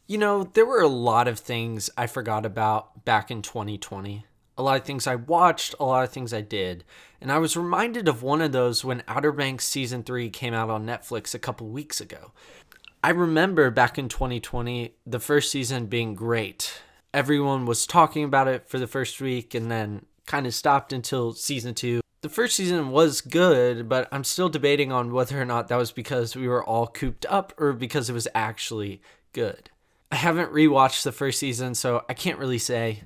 There were a lot of things I forgot about back in 2020. A lot of things I watched, a lot of things I did. And I was reminded of one of those when Outer Banks Season 3 came out on Netflix a couple weeks ago. I remember back in 2020, the first season being great. Everyone was talking about it for the first week and then kind of stopped until Season 2. The first season was good, but I'm still debating on whether or not that was because we were all cooped up or because it was actually good. I haven't rewatched the first season, so I can't really say.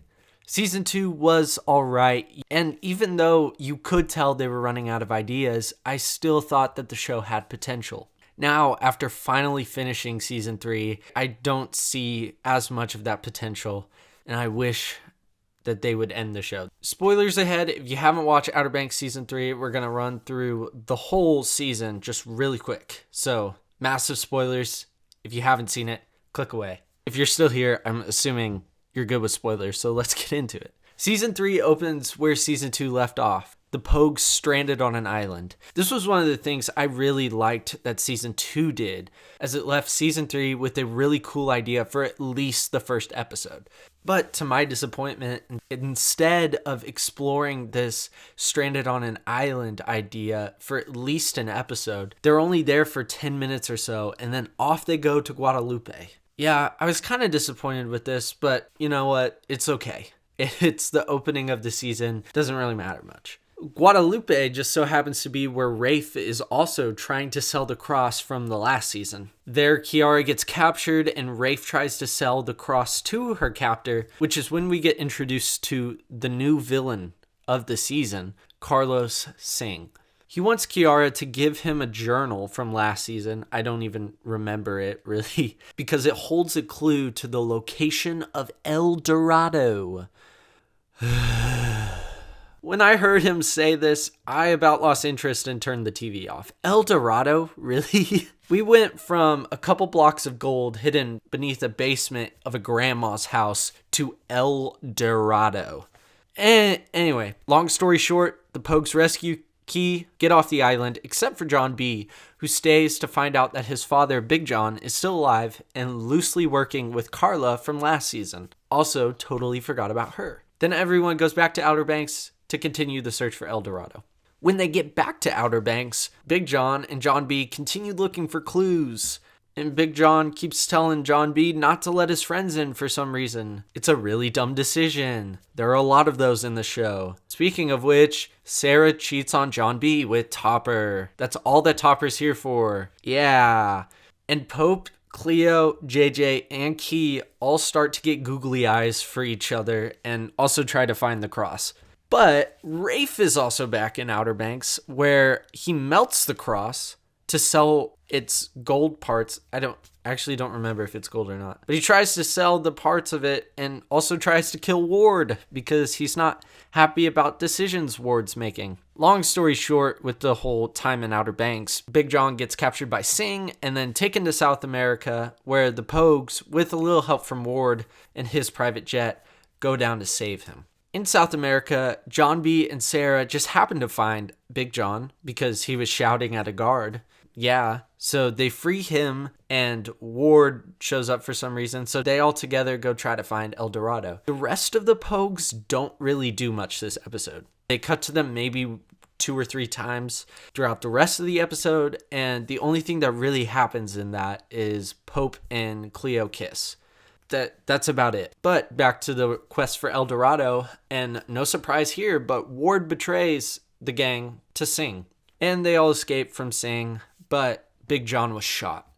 Season 2 was alright, and even though you could tell they were running out of ideas, I still thought that the show had potential. Now, after finally finishing Season 3, I don't see as much of that potential, and I wish that they would end the show. Spoilers ahead, if you haven't watched Outer Banks Season 3, we're going to run through the whole season just really quick. So, massive spoilers. If you haven't seen it, click away. If you're still here, I'm assuming you're good with spoilers, so let's get into it. Season 3 opens where Season 2 left off. The Pogues stranded on an island. This was one of the things I really liked that Season 2 did, as it left Season 3 with a really cool idea for at least the first episode. But to my disappointment, instead of exploring this stranded on an island idea for at least an episode, they're only there for 10 minutes or so, and then off they go to Guadalupe. Yeah, I was kind of disappointed with this, but you know what? It's okay. It's the opening of the season. Doesn't really matter much. Guadalupe just so happens to be where Rafe is also trying to sell the cross from the last season. There, Kiara gets captured and Rafe tries to sell the cross to her captor, which is when we get introduced to the new villain of the season, Carlos Singh. He wants Kiara to give him a journal from last season. I don't even remember it, really, because it holds a clue to the location of El Dorado. When I heard him say this, I about lost interest and turned the TV off. El Dorado? Really? We went from a couple blocks of gold hidden beneath a basement of a grandma's house to El Dorado. Anyway, long story short, the Pogues rescue Key get off the island, except for John B., who stays to find out that his father, Big John, is still alive and loosely working with Carla from last season. Also, totally forgot about her. Then everyone goes back to Outer Banks to continue the search for El Dorado. When they get back to Outer Banks, Big John and John B. continue looking for clues. And Big John keeps telling John B. not to let his friends in for some reason. It's a really dumb decision. There are a lot of those in the show. Speaking of which, Sarah cheats on John B. with Topper. That's all that Topper's here for. Yeah. And Pope, Cleo, JJ, and Key all start to get googly eyes for each other and also try to find the cross. But Rafe is also back in Outer Banks, where he melts the cross to sell its gold parts. I don't remember if it's gold or not. But he tries to sell the parts of it and also tries to kill Ward because he's not happy about decisions Ward's making. Long story short, with the whole time in Outer Banks, Big John gets captured by Singh and then taken to South America, where the Pogues, with a little help from Ward and his private jet, go down to save him. In South America, John B. and Sarah just happen to find Big John because he was shouting at a guard. Yeah, so they free him and Ward shows up for some reason, so they all together go try to find El Dorado. The rest of the Pogues don't really do much this episode. They cut to them maybe 2 or 3 times throughout the rest of the episode, and the only thing that really happens in that is Pope and Cleo kiss. That's about it. But back to the quest for El Dorado, and no surprise here, but Ward betrays the gang to Singh. And they all escape from Singh, but Big John was shot.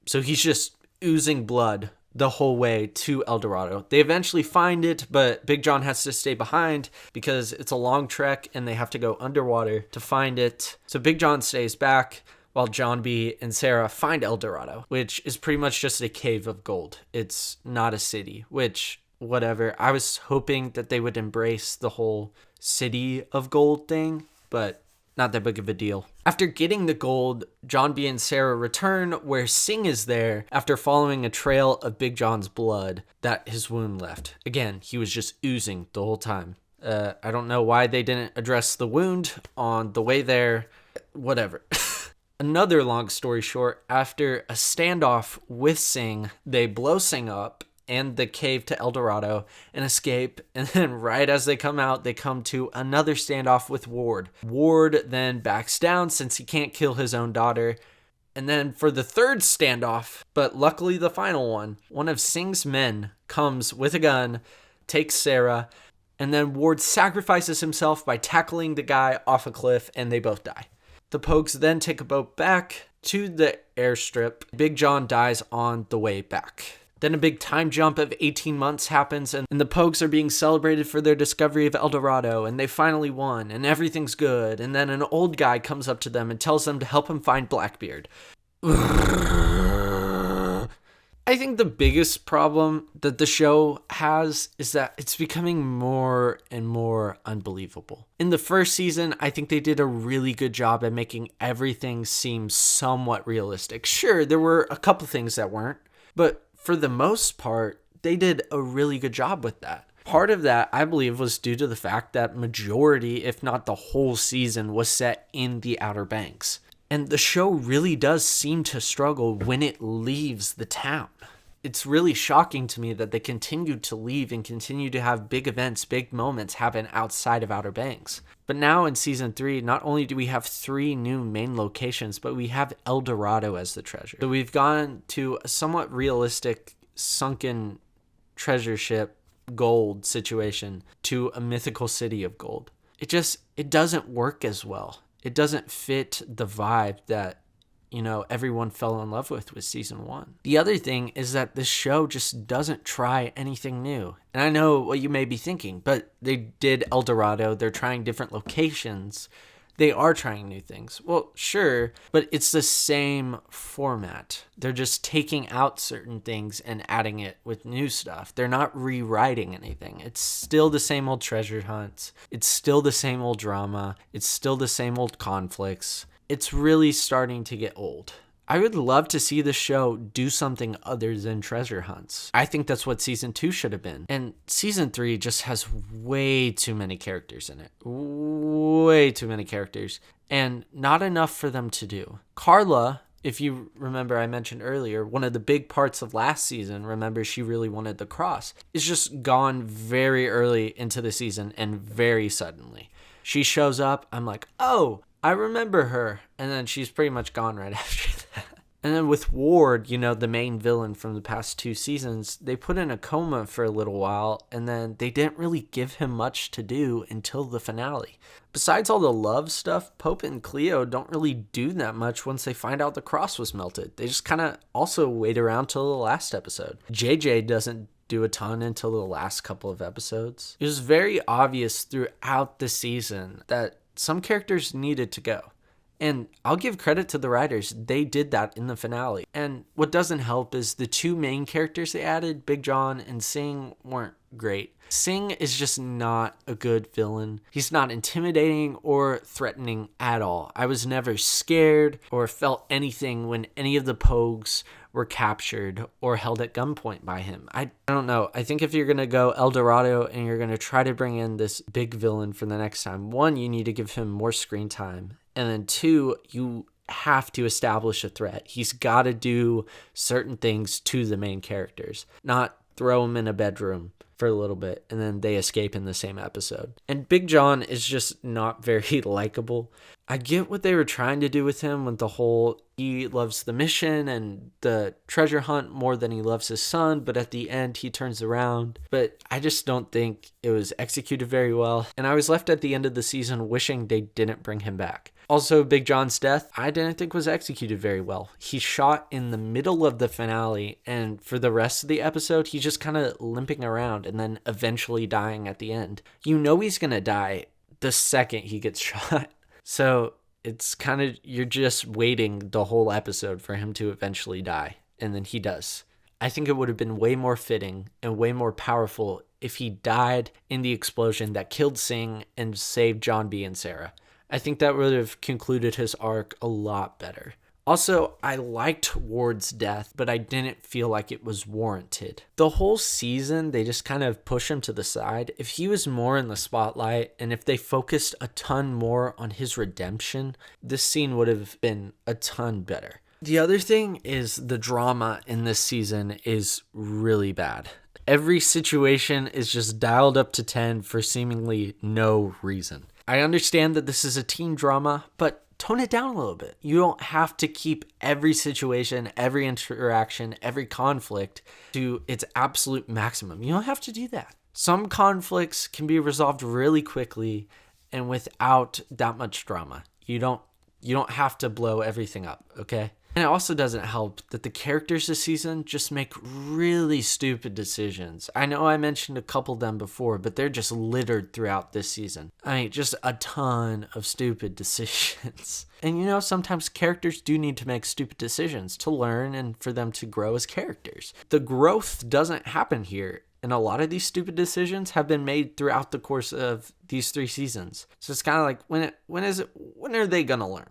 So he's just oozing blood the whole way to El Dorado. They eventually find it, but Big John has to stay behind because it's a long trek and they have to go underwater to find it. So Big John stays back while John B. and Sarah find El Dorado, which is pretty much just a cave of gold. It's not a city, which, whatever. I was hoping that they would embrace the whole city of gold thing, but not that big of a deal. After getting the gold, John B. and Sarah return where Singh is there after following a trail of Big John's blood that his wound left. Again, he was just oozing the whole time. I don't know why they didn't address the wound on the way there. Whatever. Another long story short, after a standoff with Singh, they blow Singh up and the cave to El Dorado and escape. And then right as they come out, they come to another standoff with Ward. Ward then backs down since he can't kill his own daughter. And then for the third standoff, but luckily the final one of Singh's men comes with a gun, takes Sarah, and then Ward sacrifices himself by tackling the guy off a cliff, and they both die. The Pogues then take a boat back to the airstrip. Big John dies on the way back. Then a big time jump of 18 months happens, and the Pogues are being celebrated for their discovery of El Dorado, and they finally won, and everything's good. And then an old guy comes up to them and tells them to help him find Blackbeard. I think the biggest problem that the show has is that it's becoming more and more unbelievable. In the first season, I think they did a really good job at making everything seem somewhat realistic. Sure, there were a couple things that weren't, but for the most part, they did a really good job with that. Part of that, I believe, was due to the fact that majority, if not the whole season, was set in the Outer Banks. And the show really does seem to struggle when it leaves the town. It's really shocking to me that they continue to leave and continue to have big events, big moments happen outside of Outer Banks. But now in season 3, not only do we have 3 new main locations, but we have El Dorado as the treasure. So we've gone to a somewhat realistic, sunken treasure ship gold situation to a mythical city of gold. It doesn't work as well. It doesn't fit the vibe that, everyone fell in love with season 1. The other thing is that this show just doesn't try anything new. And I know what you may be thinking, but they did El Dorado. They're trying different locations. They are trying new things. Well, sure, but it's the same format. They're just taking out certain things and adding it with new stuff. They're not rewriting anything. It's still the same old treasure hunts. It's still the same old drama. It's still the same old conflicts. It's really starting to get old. I would love to see the show do something other than treasure hunts. I think that's what season 2 should have been. And season 3 just has way too many characters in it. Way too many characters. And not enough for them to do. Carla, if you remember I mentioned earlier, one of the big parts of last season, remember she really wanted the cross, is just gone very early into the season and very suddenly. She shows up, I'm like, oh, I remember her. And then she's pretty much gone right after that. And then with Ward, the main villain from the past 2 seasons, they put in a coma for a little while, and then they didn't really give him much to do until the finale. Besides all the love stuff, Pope and Cleo don't really do that much once they find out the cross was melted. They just kind of also wait around till the last episode. JJ doesn't do a ton until the last couple of episodes. It was very obvious throughout the season that some characters needed to go. And I'll give credit to the writers. They did that in the finale. And what doesn't help is the 2 main characters they added, Big John and Singh, weren't great. Singh is just not a good villain. He's not intimidating or threatening at all. I was never scared or felt anything when any of the Pogues were captured or held at gunpoint by him. I don't know. I think if you're going to go El Dorado and you're going to try to bring in this big villain for the next time, 1, you need to give him more screen time. And then 2, you have to establish a threat. He's got to do certain things to the main characters, not throw him in a bedroom for a little bit and then they escape in the same episode. And Big John is just not very likable. I get what they were trying to do with him with the whole he loves the mission and the treasure hunt more than he loves his son, but at the end he turns around. But I just don't think it was executed very well. And I was left at the end of the season wishing they didn't bring him back. Also, Big John's death, I didn't think was executed very well. He shot in the middle of the finale, and for the rest of the episode, he's just kind of limping around and then eventually dying at the end. You know he's going to die the second he gets shot. So it's kind of, you're just waiting the whole episode for him to eventually die, and then he does. I think it would have been way more fitting and way more powerful if he died in the explosion that killed Singh and saved John B. and Sarah. I think that would have concluded his arc a lot better. Also, I liked Ward's death, but I didn't feel like it was warranted. The whole season, they just kind of push him to the side. If he was more in the spotlight and if they focused a ton more on his redemption, this scene would have been a ton better. The other thing is the drama in this season is really bad. Every situation is just dialed up to 10 for seemingly no reason. I understand that this is a teen drama, but tone it down a little bit. You don't have to keep every situation, every interaction, every conflict to its absolute maximum. You don't have to do that. Some conflicts can be resolved really quickly and without that much drama. You don't have to blow everything up, okay? And it also doesn't help that the characters this season just make really stupid decisions. I know I mentioned a couple of them before, but they're just littered throughout this season. I mean, just a ton of stupid decisions. And sometimes characters do need to make stupid decisions to learn and for them to grow as characters. The growth doesn't happen here. And a lot of these stupid decisions have been made throughout the course of these 3 seasons. So it's kind of like, when are they going to learn?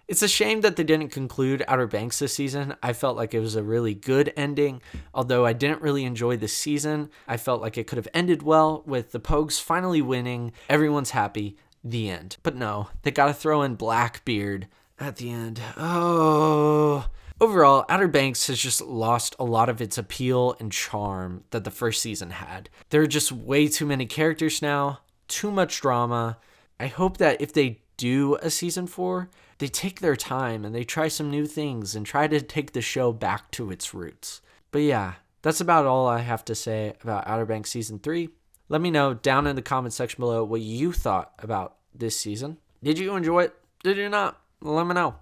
It's a shame that they didn't conclude Outer Banks this season. I felt like it was a really good ending. Although I didn't really enjoy the season, I felt like it could have ended well with the Pogues finally winning. Everyone's happy. The end. But no, they got to throw in Blackbeard at the end. Oh. Overall, Outer Banks has just lost a lot of its appeal and charm that the first season had. There are just way too many characters now, too much drama. I hope that if they do a season 4, they take their time and they try some new things and try to take the show back to its roots. But yeah, that's about all I have to say about Outer Banks Season 3. Let me know down in the comment section below what you thought about this season. Did you enjoy it? Did you not? Let me know.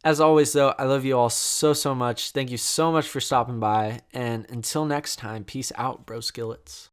As always, though, I love you all so much. Thank you so much for stopping by. And until next time, peace out, bro skillets.